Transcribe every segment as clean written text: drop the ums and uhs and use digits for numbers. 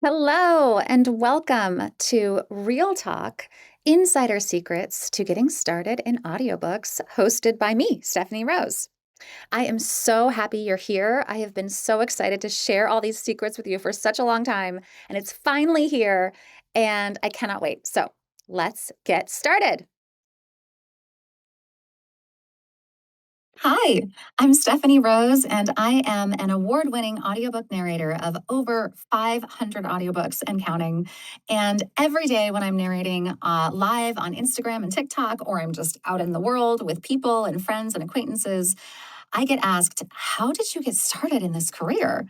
Hello, and welcome to Real Talk Insider Secrets to Getting Started in Audiobooks, hosted by me, Stephanie Rose. I am so happy you're here. I have been so excited to share all these secrets with you for such a long time, and it's finally here, and I cannot wait. So let's get started. Hi, I'm Stephanie Rose, and I am an award winning audiobook narrator of over 500 audiobooks and counting. And every day when I'm narrating live on Instagram and TikTok, or I'm just out in the world with people and friends and acquaintances, I get asked, how did you get started in this career?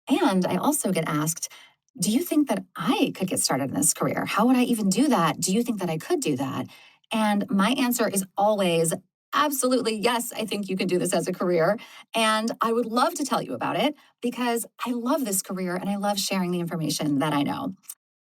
And I also get asked, do you think that I could get started in this career? How would I even do that? Do you think that I could do that? And my answer is always absolutely yes, I think you can do this as a career. And I would love to tell you about it because I love this career and I love sharing the information that I know.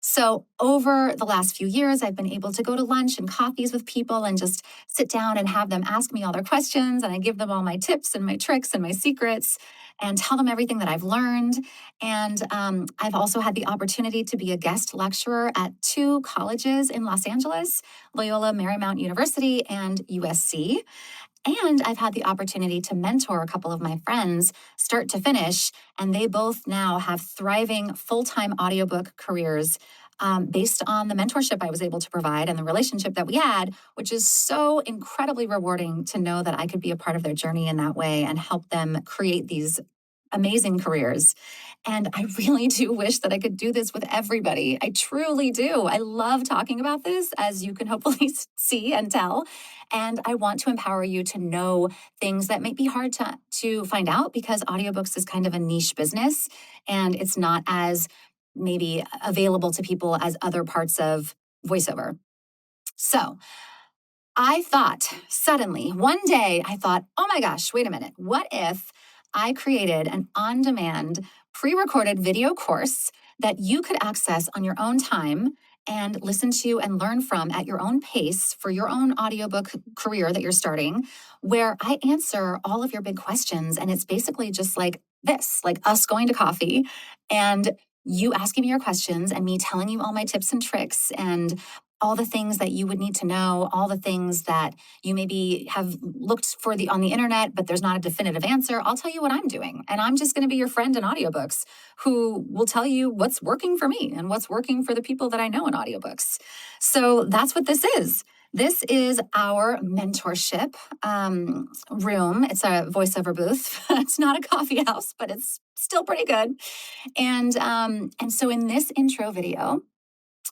So, over the last few years, I've been able to go to lunch and coffees with people and just sit down and have them ask me all their questions. And I give them all my tips and my tricks and my secrets and tell them everything that I've learned. And I've also had the opportunity to be a guest lecturer at two colleges in Los Angeles, Loyola Marymount University and USC. And I've had the opportunity to mentor a couple of my friends start to finish, and they both now have thriving full time audiobook careers based on the mentorship I was able to provide and the relationship that we had, which is so incredibly rewarding to know that I could be a part of their journey in that way and help them create these amazing careers. And I really do wish that I could do this with everybody. I truly do. I love talking about this, as you can hopefully see and tell. And I want to empower you to know things that might be hard to find out because audiobooks is kind of a niche business and it's not as maybe available to people as other parts of voiceover. So I thought suddenly one day, I thought, oh my gosh, wait a minute. What if I created an on demand, pre recorded video course that you could access on your own time and listen to and learn from at your own pace for your own audiobook career that you're starting, where I answer all of your big questions. And it's basically just like this, like us going to coffee and you asking me your questions and me telling you all my tips and tricks and all the things that you would need to know, all the things that you maybe have looked for the on the internet, but there's not a definitive answer. I'll tell you what I'm doing. And I'm just going to be your friend in audiobooks who will tell you what's working for me and what's working for the people that I know in audiobooks. So that's what this is. This is our mentorship room. It's a voiceover booth. It's not a coffee house, but it's still pretty good. And so in this intro video,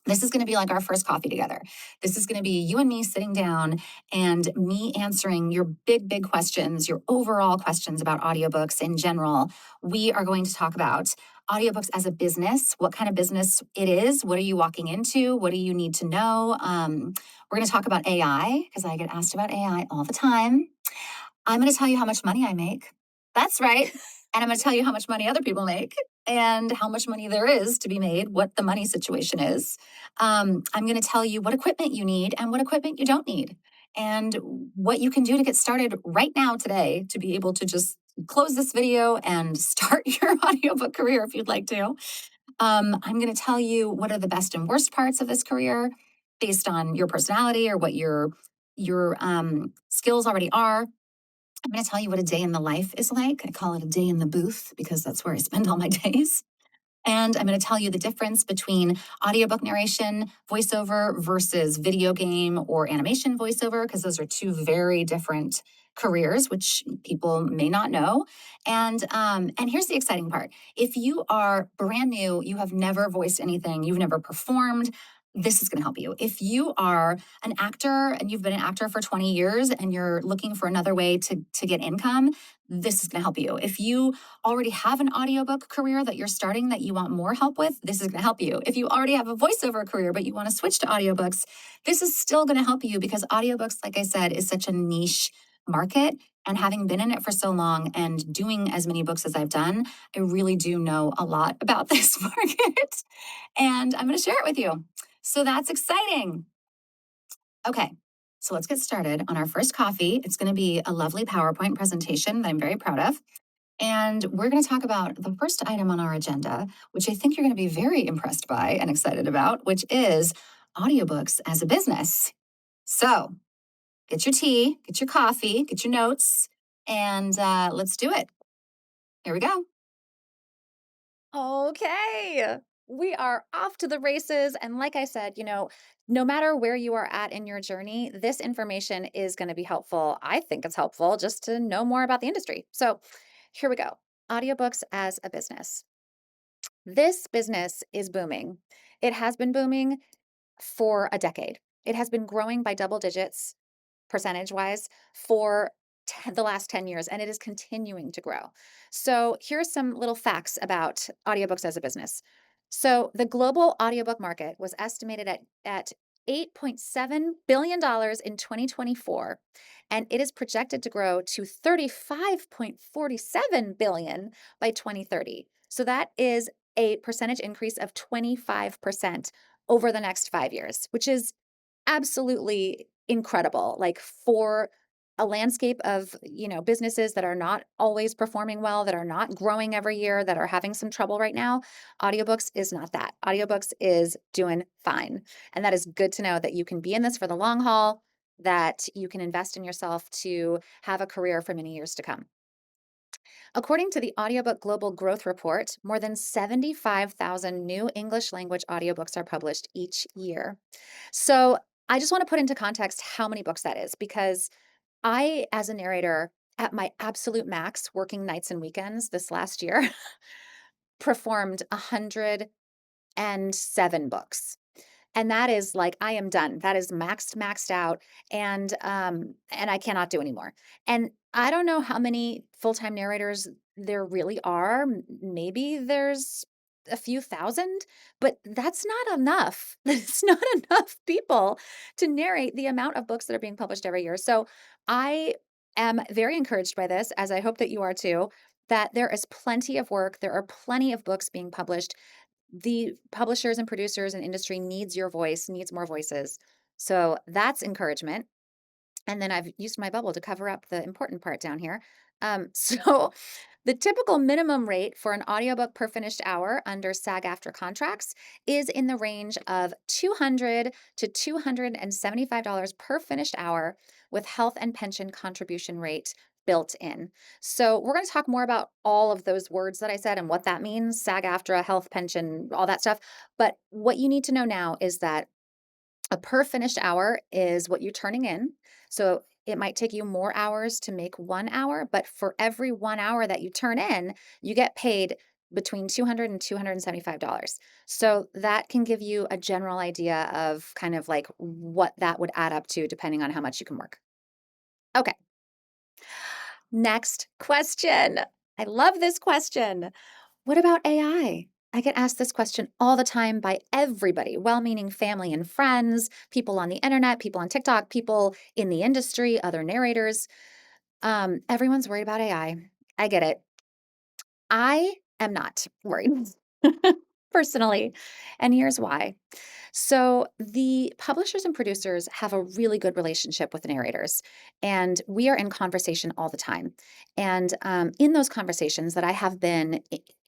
this is going to be like our first coffee together. This is going to be you and me sitting down and me answering your big questions, your overall questions about audiobooks in general. We are going to talk about audiobooks as a business, what kind of business it is, what are you walking into, what do you need to know. We're going to talk about AI because I get asked about AI all the time. I'm going to tell you how much money I make. That's right. And I'm going to tell you how much money other people make and how much money there is to be made, what the money situation is. I'm going to tell you what equipment you need and what equipment you don't need, and what you can do to get started right now today to be able to just close this video and start your audiobook career if you'd like to. I'm going to tell you what are the best and worst parts of this career based on your personality or what your skills already are. I'm going to tell you what a day in the life is like. I call it a day in the booth because that's where I spend all my days. And I'm going to tell you the difference between audiobook narration, voiceover versus video game or animation voiceover, because those are two very different careers, which people may not know. And here's the exciting part: if you are brand new, you have never voiced anything, you've never performed. This is going to help you. If you are an actor and you've been an actor for 20 years and you're looking for another way to get income, this is going to help you. If you already have an audiobook career that you're starting that you want more help with, this is going to help you. If you already have a voiceover career but you want to switch to audiobooks, this is still going to help you because audiobooks, like I said, is such a niche market. And having been in it for so long and doing as many books as I've done, I really do know a lot about this market. And I'm going to share it with you. So that's exciting. Okay. So let's get started on our first coffee. It's going to be a lovely PowerPoint presentation that I'm very proud of. And we're going to talk about the first item on our agenda, which I think you're going to be very impressed by and excited about, which is audiobooks as a business. So get your tea, get your coffee, get your notes, and let's do it. Here we go. Okay. We are off to the races. And like I said, no matter where you are at in your journey, this information is going to be helpful. I think it's helpful just to know more about the industry. So here we go. Audiobooks as a business. This business is booming. It has been booming for a decade. It has been growing by double digits percentage wise for the last 10 years, and it is continuing to grow. So, here are some little facts about audiobooks as a business. So, the global audiobook market was estimated at $8.7 billion in 2024, and it is projected to grow to 35.47 billion by 2030. So, that is a percentage increase of 25% over the next 5 years, which is absolutely incredible. Like for a landscape of, businesses that are not always performing well, that are not growing every year, that are having some trouble right now, audiobooks is not that. Audiobooks is doing fine. And that is good to know that you can be in this for the long haul, that you can invest in yourself to have a career for many years to come. According to the Audiobook Global Growth Report, more than 75,000 new English language audiobooks are published each year. So, I just want to put into context how many books that is because I, as a narrator, at my absolute max, working nights and weekends this last year, performed 107 books. And that is like, I am done. That is maxed out, and I cannot do anymore. And I don't know how many full-time narrators there really are. Maybe there's a few thousand, but that's not enough. It's not enough people to narrate the amount of books that are being published every year. So I am very encouraged by this, as I hope that you are too, that there is plenty of work. There are plenty of books being published. The publishers and producers and industry needs your voice, needs more voices. So that's encouragement. And then I've used my bubble to cover up the important part down here. So the typical minimum rate for an audiobook per finished hour under SAG-AFTRA contracts is in the range of $200 to $275 per finished hour with health and pension contribution rate built in. So we're going to talk more about all of those words that I said and what that means, SAG-AFTRA, health, pension, all that stuff. But what you need to know now is that a per finished hour is what you're turning in. So it might take you more hours to make 1 hour, but for every 1 hour that you turn in, you get paid between $200 and $275. So that can give you a general idea of kind of like what that would add up to depending on how much you can work. Okay, next question. I love this question. What about I get asked this question all the time by everybody, well meaning family and friends, people on the internet, people on TikTok, people in the industry, other narrators. Everyone's worried about AI. I get it. I am not worried personally. And here's why. So, the publishers and producers have a really good relationship with the narrators, and we are in conversation all the time. And in those conversations that I have been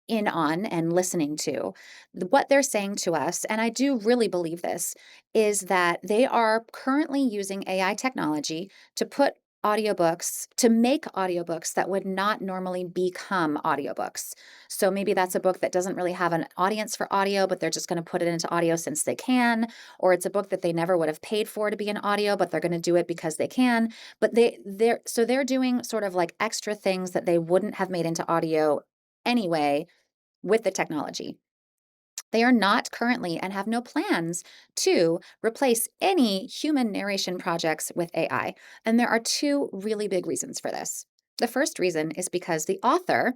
in on and listening to, what they're saying to us, and I do really believe this, is that they are currently using AI technology to put to make audiobooks that would not normally become audiobooks. So maybe that's a book that doesn't really have an audience for audio, but they're just going to put it into audio since they can, or it's a book that they never would have paid for to be an audio, but they're going to do it because they can. But they're doing sort of like extra things that they wouldn't have made into audio anyway with the technology. They are not currently and have no plans to replace any human narration projects with AI. And there are two really big reasons for this. The first reason is because the author,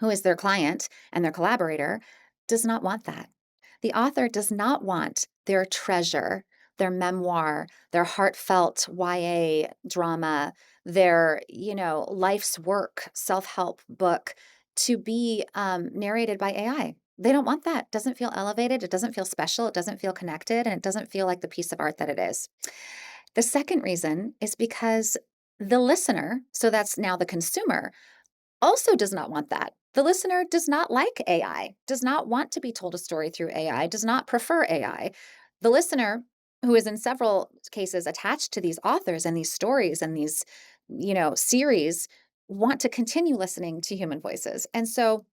who is their client and their collaborator, does not want that. The author does not want their treasure, their memoir, their heartfelt YA drama, their, life's work, self-help book to be narrated by AI. They don't want that. It doesn't feel elevated. It doesn't feel special. It doesn't feel connected. And it doesn't feel like the piece of art that it is. The second reason is because the listener, so that's now the consumer, also does not want that. The listener does not like AI, does not want to be told a story through AI, does not prefer AI. The listener, who is in several cases attached to these authors and these stories and these, series, want to continue listening to human voices. And so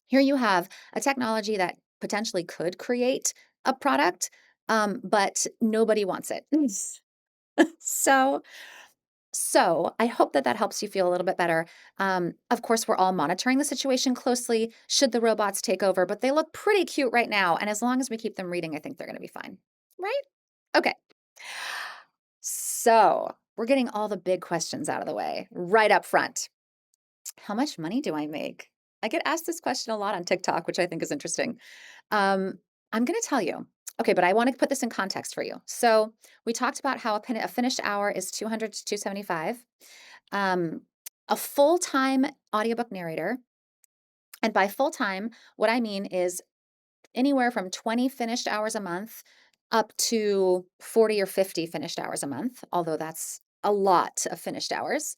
here you have a technology that potentially could create a product, but nobody wants it. So I hope that that helps you feel a little bit better. Of course, we're all monitoring the situation closely. Should the robots take over? But they look pretty cute right now. And as long as we keep them reading, I think they're going to be fine. Right? Okay. So we're getting all the big questions out of the way right up front. How much money do I make? I get asked this question a lot on TikTok, which I think is interesting. Um, I'm going to tell you. Okay, but I want to put this in context for you. So we talked about how a finished hour is 200 to 275. Um, a full-time audiobook narrator, and by full-time, what I mean is anywhere from 20 finished hours a month up to 40 or 50 finished hours a month, although that's a lot of finished hours,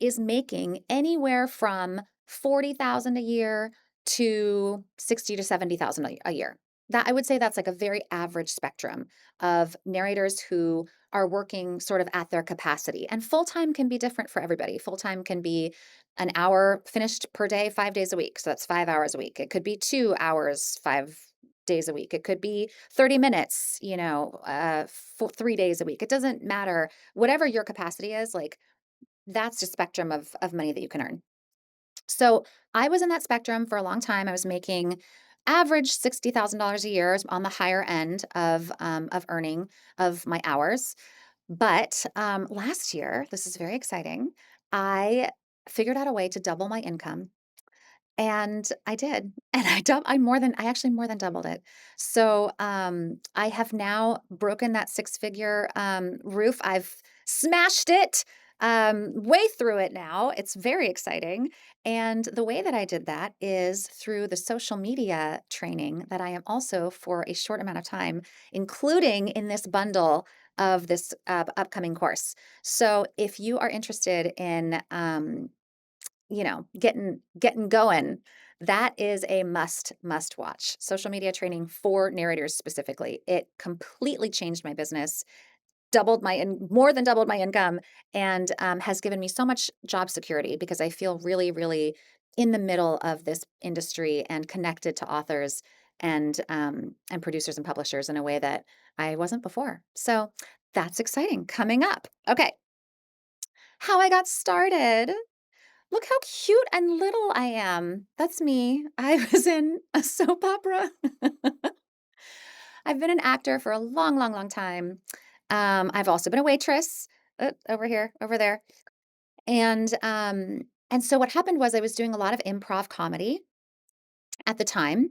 is making anywhere from 40,000 a year to 60 to 70,000 a year. That I would say that's like a very average spectrum of narrators who are working sort of at their capacity. And full time can be different for everybody. Full time can be an hour finished per day, 5 days a week. So that's 5 hours a week. It could be 2 hours, 5 days a week. It could be 30 minutes, for 3 days a week. It doesn't matter. Whatever your capacity is, like that's the spectrum of money that you can earn. So I was in that spectrum for a long time. I was making average $60,000 a year on the higher end of earning of my hours. But last year, this is very exciting. I figured out a way to double my income, and I did. And I actually more than doubled it. So, I have now broken that six-figure, roof. I've smashed it, way through it now. It's very exciting. And the way that I did that is through the social media training that I am also for a short amount of time, including in this bundle of this, upcoming course. So if you are interested in, getting going, that is a must watch. Social media training for narrators specifically. It completely changed my business, more than doubled my income, and has given me so much job security because I feel really, really in the middle of this industry and connected to authors and producers and publishers in a way that I wasn't before. So that's exciting. Coming up. Okay. How I got started. Look how cute and little I am. That's me. I was in a soap opera. I've been an actor for a long, long, long time. I've also been a waitress, over here, over there. And so what happened was I was doing a lot of improv comedy at the time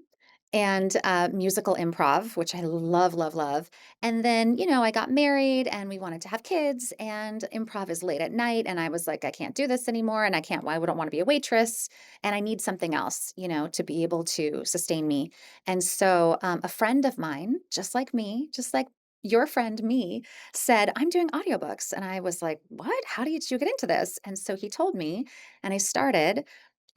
and musical improv, which I love, love, love. And then, I got married and we wanted to have kids, and improv is late at night. And I was like, I can't do this anymore. And I don't want to be a waitress. And I need something else, to be able to sustain me. And so a friend of mine, just like me, just like your friend me, said, I'm doing audiobooks. And I was like, what? How did you get into this? And so he told me, and I started.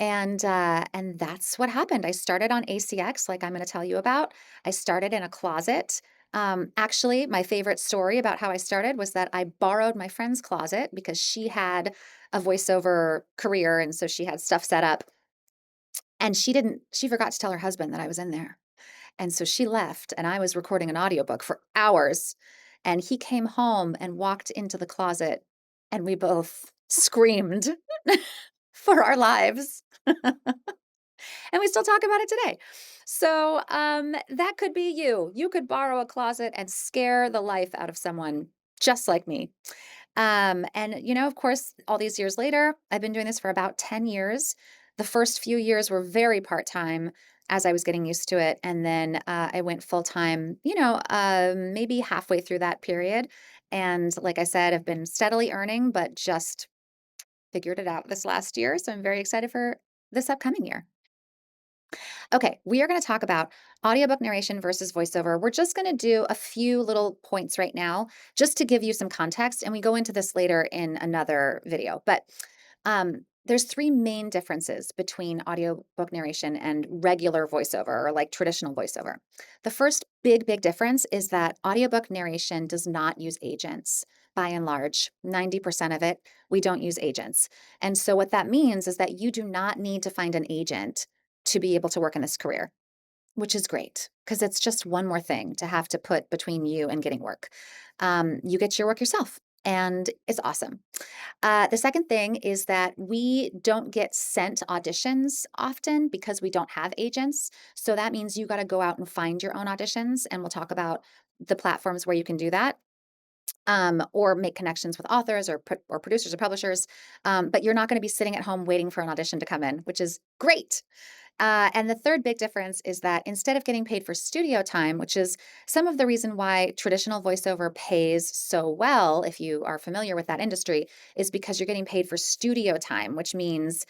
And that's what happened. I started on ACX, like I'm going to tell you about. I started in a closet. Actually, my favorite story about how I started was that I borrowed my friend's closet because she had a voiceover career, and so she had stuff set up. And she forgot to tell her husband that I was in there. And so she left, and I was recording an audiobook for hours. And he came home and walked into the closet, and we both screamed for our lives. And we still talk about it today. So that could be you. You could borrow a closet and scare the life out of someone just like me. And, of course, all these years later, I've been doing this for about 10 years. The first few years were very part time as I was getting used to it. And then I went full time, maybe halfway through that period. And like I said, I've been steadily earning, but just figured it out this last year. So I'm very excited for this upcoming year. Okay, we are going to talk about audiobook narration versus voiceover. We're just going to do a few little points right now just to give you some context, and we go into this later in another video. But there's three main differences between audiobook narration and regular voiceover or like traditional voiceover. The first big difference is that audiobook narration does not use agents. By and large, 90% of it, we don't use agents. And so, what that means is that you do not need to find an agent to be able to work in this career, which is great because it's just one more thing to have to put between you and getting work. You get your work yourself, and it's awesome. The second thing is that we don't get sent auditions often because we don't have agents. So that means you got to go out and find your own auditions. And we'll talk about the platforms where you can do that. Or make connections with authors or producers or publishers. But you're not going to be sitting at home waiting for an audition to come in, which is great. And the third big difference is that instead of getting paid for studio time, which is some of the reason why traditional voiceover pays so well, if you are familiar with that industry, is because you're getting paid for studio time, which means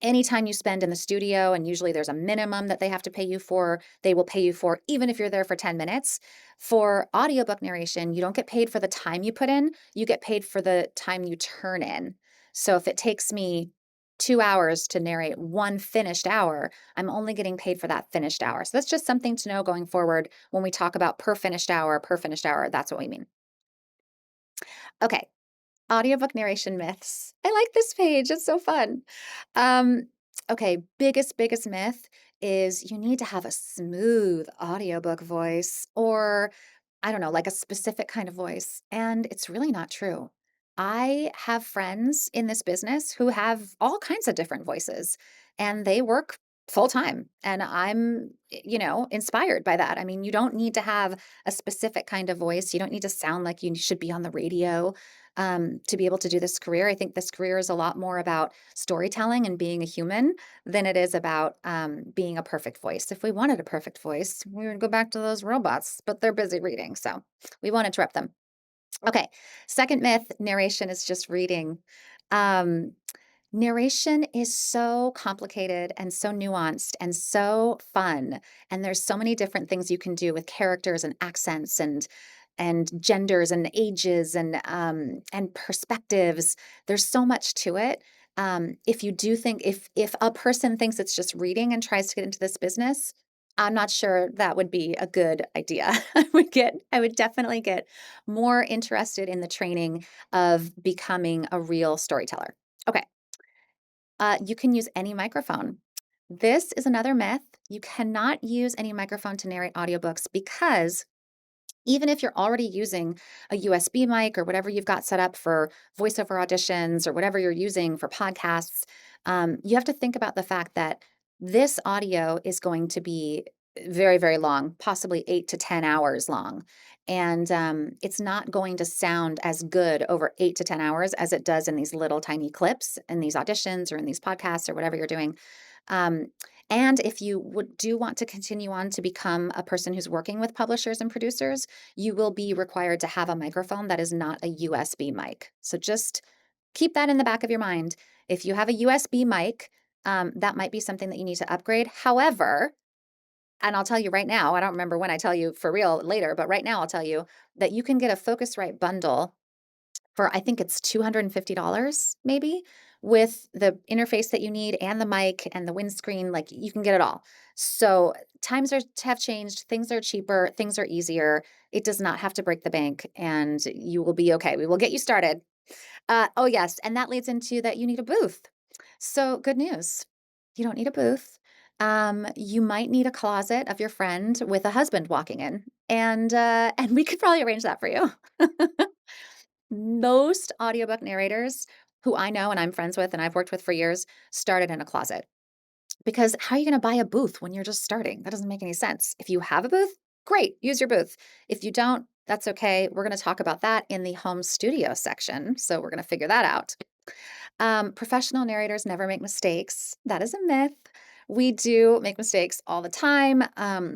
any time you spend in the studio, and usually there's a minimum that they have to pay you for, they will pay you for, even if you're there for 10 minutes. For audiobook narration, you don't get paid for the time you put in, you get paid for the time you turn in. So if it takes me 2 hours to narrate one finished hour, I'm only getting paid for that finished hour. So that's just something to know going forward when we talk about per finished hour, that's what we mean. Okay, audiobook narration myths. I like this page. It's so fun. Um, okay, biggest myth is you need to have a smooth audiobook voice or I don't know, like a specific kind of voice. And it's really not true. I have friends in this business who have all kinds of different voices and they work full time. And I'm, inspired by that. I mean, you don't need to have a specific kind of voice. You don't need to sound like you should be on the radio to be able to do this career. I think this career is a lot more about storytelling and being a human than it is about being a perfect voice. If we wanted a perfect voice, we would go back to those robots, but they're busy reading, so we won't interrupt them. Okay, second myth, narration is just reading. Um, Narration is so complicated and so nuanced and so fun, and there's so many different things you can do with characters and accents and genders and ages and perspectives. There's so much to it. If you do think if a person thinks it's just reading and tries to get into this business, I'm not sure that would be a good idea. I would definitely get more interested in the training of becoming a real storyteller. Okay. You can use any microphone. This is another myth. You cannot use any microphone to narrate audiobooks because even if you're already using a USB mic or whatever you've got set up for voiceover auditions or whatever you're using for podcasts, you have to think about the fact that this audio is going to be very long, possibly 8 to 10 hours long. And it's not going to sound as good over 8 to 10 hours as it does in these little tiny clips in these auditions or in these podcasts or whatever you're doing. Um, and if you do want to continue on to become a person who's working with publishers and producers, you will be required to have a microphone that is not a USB mic. So just keep that in the back of your mind. If you have a USB mic, that might be something that you need to upgrade. However, and I'll tell you right now, I don't remember when I tell you for real later, but right now I'll tell you that you can get a Focusrite bundle for I think it's $250 maybe with the interface that you need and the mic and the windscreen, like you can get it all. So have changed, things are cheaper, things are easier. It does not have to break the bank and you will be okay. We will get you started. Oh yes, and that leads into that you need a booth. So good news. You don't need a booth. You might need a closet of your friend with a husband walking in, and we could probably arrange that for you. Most audiobook narrators who I know and I'm friends with and I've worked with for years started in a closet because how are you going to buy a booth when you're just starting? That doesn't make any sense. If you have a booth, great, use your booth. If you don't, that's okay. We're going to talk about that in the home studio section. So we're going to figure that out. Professional narrators never make mistakes. That is a myth. We do make mistakes all the time,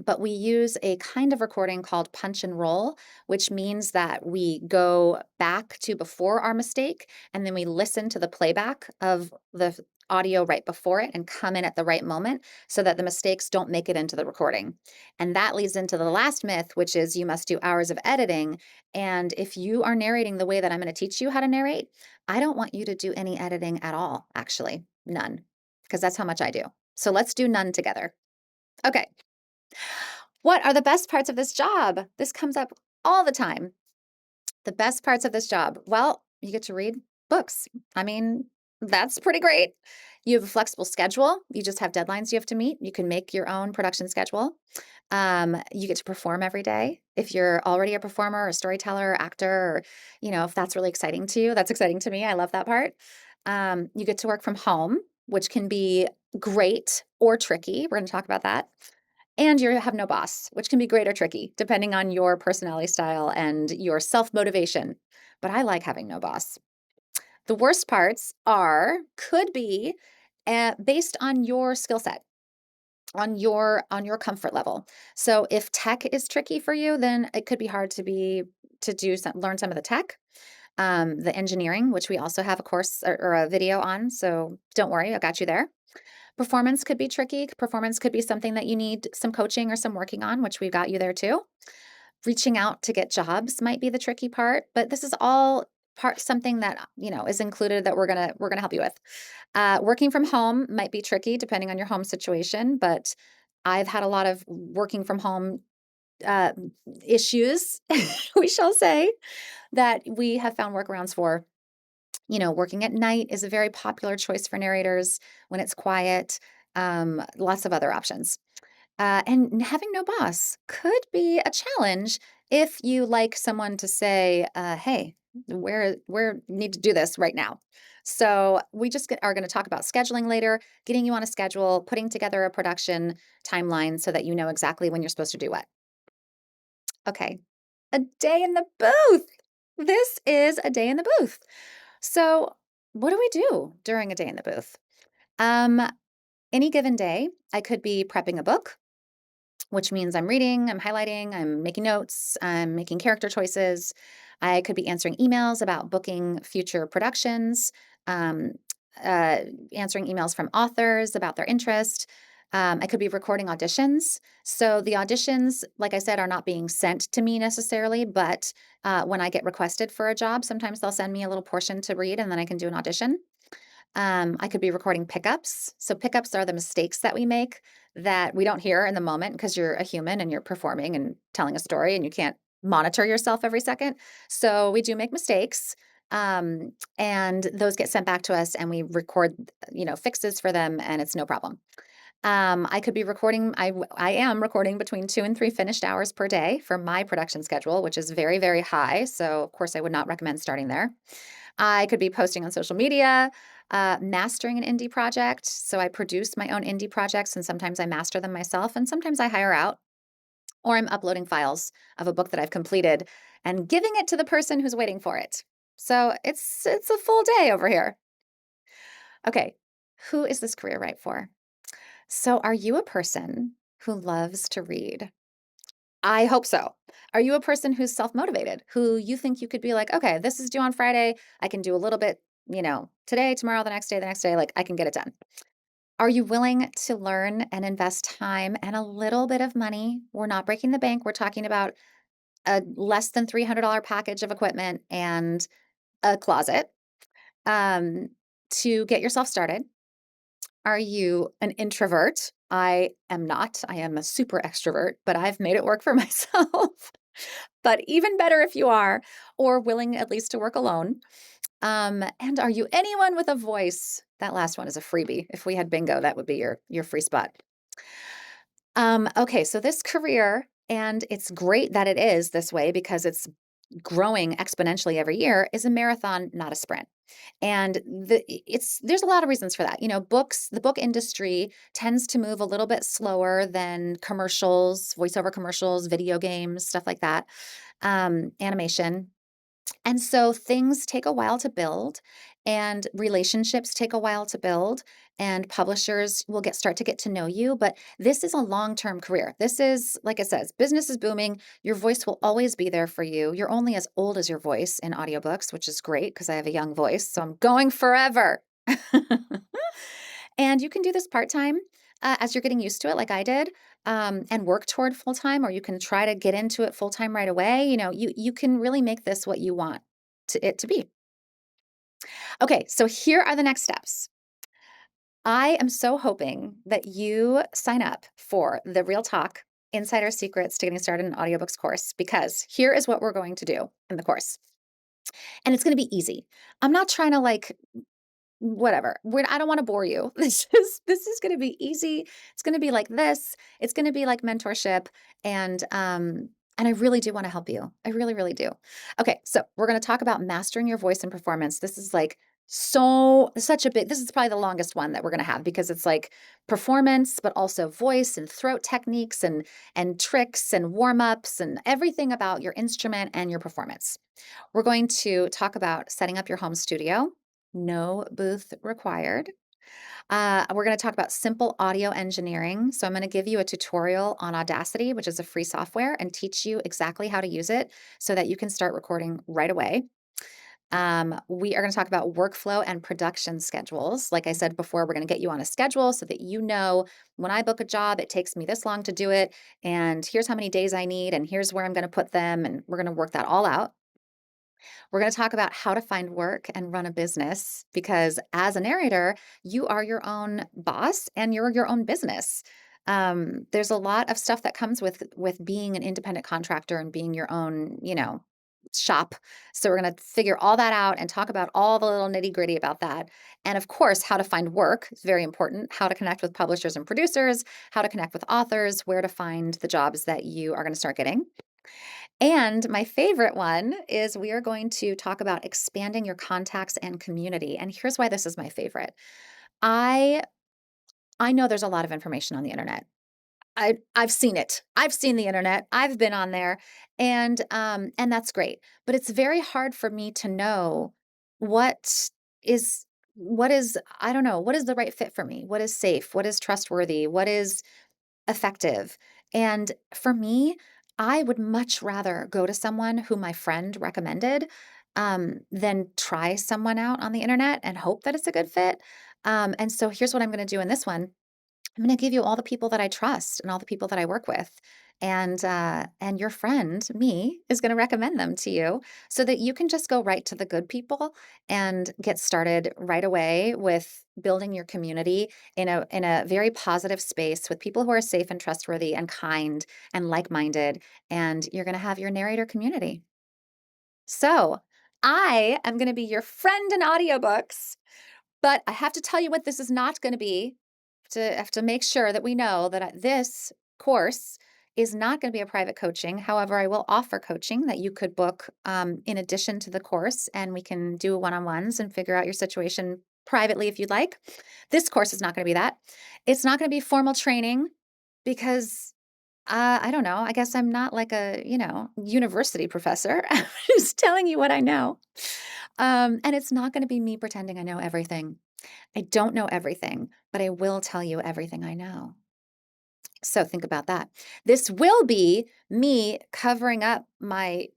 but we use a kind of recording called punch and roll, which means that we go back to before our mistake and then we listen to the playback of the audio right before it and come in at the right moment so that the mistakes don't make it into the recording. And that leads into the last myth, which is you must do hours of editing. And if you are narrating the way that I'm going to teach you how to narrate, I don't want you to do any editing at all, actually. None, because that's how much I do. So let's do none together. Okay. What are the best parts of this job? This comes up all the time. The best parts of this job? Well, you get to read books. I mean, that's pretty great. You have a flexible schedule. You just have deadlines you have to meet. You can make your own production schedule. You get to perform every day. If you're already a performer, or storyteller, or actor, or if that's really exciting to you, that's exciting to me. I love that part. You get to work from home, which can be great or tricky. We're going to talk about that. And you have no boss, which can be great or tricky, depending on your personality style and your self-motivation. But I like having no boss. The worst parts could be based on your skill set, on your comfort level. So if tech is tricky for you, then it could be hard to learn some of the tech, the engineering, which we also have a course or a video on. So don't worry, I got you there. Performance could be tricky. Performance could be something that you need some coaching or some working on, which we've got you there too. Reaching out to get jobs might be the tricky part, but this is all something that is included that we're gonna help you with. Working from home might be tricky depending on your home situation, but I've had a lot of working from home uh, issues, we shall say, that we have found workarounds for. Working at night is a very popular choice for narrators when it's quiet. Lots of other options. And having no boss could be a challenge if you like someone to say, "Hey, we're need to do this right now." So we just are going to talk about scheduling later, getting you on a schedule, putting together a production timeline so that you know exactly when you're supposed to do what. Okay, a day in the booth. This is a day in the booth. So, what do we do during a day in the booth? Um, any given day, I could be prepping a book, which means I'm reading, I'm highlighting, I'm making notes, I'm making character choices. I could be answering emails about booking future productions, um, uh, answering emails from authors about their interest. I could be recording auditions. So the auditions, like I said, are not being sent to me necessarily, but when I get requested for a job, sometimes they'll send me a little portion to read and then I can do an audition. I could be recording pickups. So pickups are the mistakes that we make that we don't hear in the moment because you're a human and you're performing and telling a story and you can't monitor yourself every second. So we do make mistakes. And those get sent back to us and we record, fixes for them and it's no problem. I could be recording, I am recording between 2 and 3 finished hours per day for my production schedule, which is very, very high. So of course I would not recommend starting there. I could be posting on social media, mastering an indie project. So I produce my own indie projects and sometimes I master them myself and sometimes I hire out, or I'm uploading files of a book that I've completed and giving it to the person who's waiting for it. So it's a full day over here. Okay, who is this career right for? So are you a person who loves to read? I hope so. Are you a person who's self-motivated, who you think you could be like, okay, this is due on Friday. I can do a little bit, today, tomorrow, the next day, like I can get it done. Are you willing to learn and invest time and a little bit of money? We're not breaking the bank. We're talking about a less than $300 package of equipment and a closet um, to get yourself started. Are you an introvert? I am not. I am a super extrovert, but I've made it work for myself. But even better if you are, or willing at least to work alone. And are you anyone with a voice? That last one is a freebie. If we had bingo, that would be your free spot. Okay, so this career, and it's great that it is this way because it's growing exponentially every year, is a marathon, not a sprint. And there's a lot of reasons for that. The book industry tends to move a little bit slower than commercials, voiceover commercials, video games, stuff like that, animation. And so things take a while to build and relationships take a while to build and publishers will start to get to know you, but this is a long-term career. This is, like I said, business is booming. Your voice will always be there for you. You're only as old as your voice in audiobooks, which is great because I have a young voice, so I'm going forever. And you can do this part-time, as you're getting used to it like I did, and work toward full-time, or you can try to get into it full-time right away. You can really make this what you want it to be. Okay, so here are the next steps. I am so hoping that you sign up for the Real Talk Insider Secrets to Getting Started in Audiobooks course, because here is what we're going to do in the course. And it's going to be easy. I'm not trying to whatever. I don't want to bore you. This is going to be easy. It's going to be like this. It's going to be like mentorship, and I really do want to help you. I really, really do. Okay, so we're going to talk about mastering your voice and performance. This is like such a big. This is probably the longest one that we're going to have, because it's like performance, but also voice and throat techniques and tricks and warm-ups and everything about your instrument and your performance. We're going to talk about setting up your home studio. No booth required. We're going to talk about simple audio engineering. So, I'm going to give you a tutorial on Audacity, which is a free software, and teach you exactly how to use it so that you can start recording right away. We are going to talk about workflow and production schedules. Like I said before, we're going to get you on a schedule so that you know, when I book a job, it takes me this long to do it. And here's how many days I need, and here's where I'm going to put them. And we're going to work that all out. We're going to talk about how to find work and run a business, because as a narrator, you are your own boss and you're your own business. There's a lot of stuff that comes with being an independent contractor and being your own, shop. So we're going to figure all that out and talk about all the little nitty gritty about that. And of course, how to find work is very important. How to connect with publishers and producers, how to connect with authors, where to find the jobs that you are going to start getting. And my favorite one is we are going to talk about expanding your contacts and community. And here's why this is my favorite. I I know there's a lot of information on the internet. I've seen it. I've seen the internet. I've been on there, and that's great. But it's very hard for me to know what is what is I don't know, what is the right fit for me? What is safe? What is trustworthy? What is effective? And for me, I would much rather go to someone who my friend recommended, than try someone out on the internet and hope that it's a good fit. And so here's what I'm going to do in this one. I'm going to give you all the people that I trust and all the people that I work with. And your friend, me, is going to recommend them to you so that you can just go right to the good people and get started right away with building your community in a very positive space with people who are safe and trustworthy and kind and like-minded. And you're going to have your narrator community. So I am going to be your friend in audiobooks, but I have to tell you what this is not going to be. To have to make sure that we know that this course is not going to be a private coaching. However, I will offer coaching that you could book, in addition to the course, and we can do one-on-ones and figure out your situation privately if you'd like. This course is not going to be that. It's not going to be formal training, because I don't know. I guess I'm not like a, university professor. I'm just telling you what I know. And it's not going to be me pretending I know everything. I don't know everything, but I will tell you everything I know. So think about that. This will be me covering up my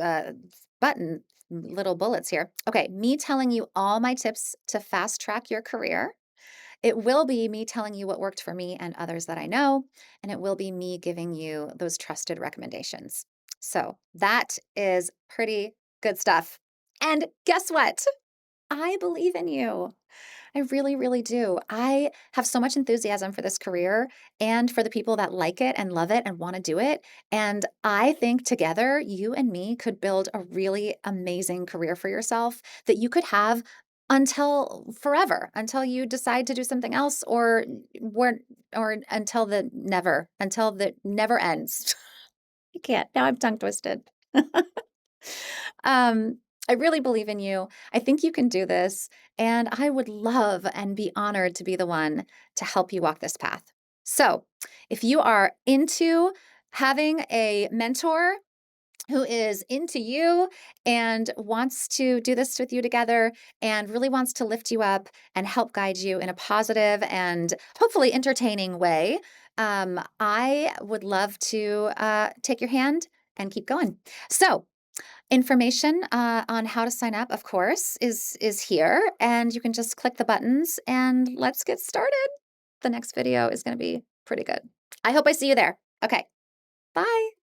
uh, button little bullets here. Okay, me telling you all my tips to fast track your career. It will be me telling you what worked for me and others that I know, and it will be me giving you those trusted recommendations. So that is pretty good stuff. And guess what? I believe in you. I really, really do. I have so much enthusiasm for this career and for the people that like it and love it and want to do it. And I think together, you and me could build a really amazing career for yourself that you could have until forever, until you decide to do something else, where or until the never ends. I can't. Now I'm tongue twisted. Um, I really believe in you. I think you can do this. And I would love and be honored to be the one to help you walk this path. So, if you are into having a mentor who is into you and wants to do this with you together and really wants to lift you up and help guide you in a positive and hopefully entertaining way, I would love to take your hand and keep going. So, Information on how to sign up, of course, is here, and you can just click the buttons and let's get started. The next video is going to be pretty good. I hope I see you there. Okay, bye.